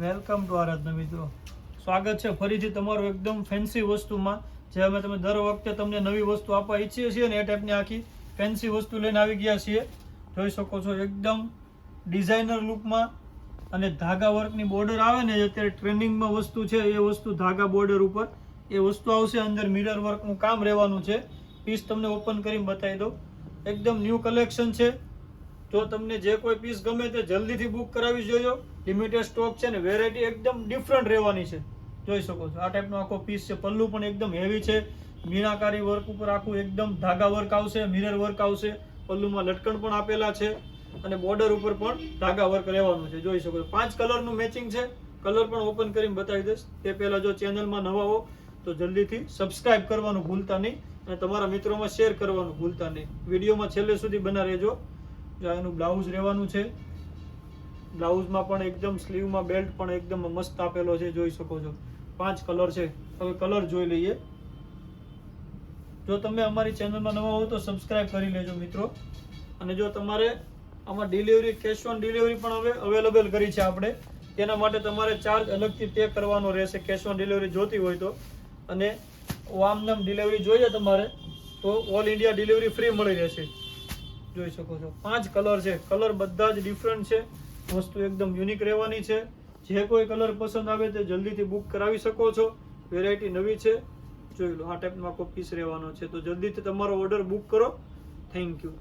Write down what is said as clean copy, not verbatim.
Welcome to આરાધના મિત્રો, સ્વાગત છે ફરીથી તમારું એકદમ ફેન્સી વસ્તુમાં. જે અમે તમે દર વખતે તમને નવી વસ્તુ આપવા ઈચ્છીએ છીએ ને એ ટાઈપની આખી ફેન્સી વસ્તુ લઈને આવી ગયા છીએ. જોઈ શકો છો એકદમ ડિઝાઇનર લુકમાં અને ધાગા વર્કની બોર્ડર આવે ને, અત્યારે ટ્રેન્ડિંગમાં વસ્તુ છે એ વસ્તુ ધાગા બોર્ડર ઉપર એ વસ્તુ આવશે. અંદર મિરર વર્કનું કામ રહેવાનું છે. પીસ તમને ઓપન કરીને બતાવી દઉં, એકદમ ન્યૂ કલેક્શન છે. જો તમને જે કોઈ પીસ ગમે તે જલ્દીથી બુક કરાવી જોજો. લિમિટેડ સ્ટોક છે ને વેરાયટી એકદમ ડિફરન્ટ રહેવાની છે. જોઈ શકો છો આ ટાઈપનો આખો પીસ છે. પલ્લુ પણ એકદમ હેવી છે, મીનાકારી વર્ક ઉપર આખું એકદમ ધાગા વર્ક આવશે, મિરર વર્ક આવશે. પલ્લુમાં લટકણ પણ આપેલા છે અને બોર્ડર ઉપર પણ ધાગા વર્ક રહેવાનું છે. જોઈ શકો છો 5 કલરનું મેચિંગ છે. કલર પણ ઓપન કરીને બતાવી દઈશ. તે પહેલાં જો ચેનલમાં નવા હો તો જલ્દીથી સબસ્ક્રાઇબ કરવાનું ભૂલતા નહીં અને તમારા મિત્રોમાં શેર કરવાનું ભૂલતા નહીં. વિડીયોમાં છેલ્લે સુધી બના રહેજો. એનું બ્લાઉઝ રહેવાનું છે. બ્લાઉઝમાં પણ એકદમ સ્લીવમાં બેલ્ટ પણ એકદમ મસ્ત આપેલો છે. જોઈ શકો છો 5 કલર છે. હવે કલર જોઈ લઈએ. જો તમે અમારી ચેનલમાં નવા હો તો સબસ્ક્રાઇબ કરી લેજો મિત્રો. અને જો તમારે આમાં ડિલિવરી, કેશ ઓન ડિલિવરી પણ હવે અવેલેબલ કરી છે આપણે. તેના માટે તમારે ચાર્જ અલગથી પે કરવાનો રહેશે કેશ ઓન ડિલિવરી જોતી હોય તો. અને આમનામ ડિલિવરી જોઈએ તમારે તો ઓલ ઇન્ડિયા ડિલિવરી ફ્રી મળી રહેશે. જોઈ શકો છો 5 કલર છે. કલર બધા જ ડિફરન્ટ છે. વસ્તુ એકદમ યુનિક રહેવાની છે. જે કોઈ કલર પસંદ આવે તે જલ્દીથી બુક કરાવી શકો છો. વેરાયટી નવી છે. જોઈ લો આ ટાઈપનો આખો પીસ રહેવાનો છે. તો જલ્દીથી તમારો ઓર્ડર બુક કરો. Thank you.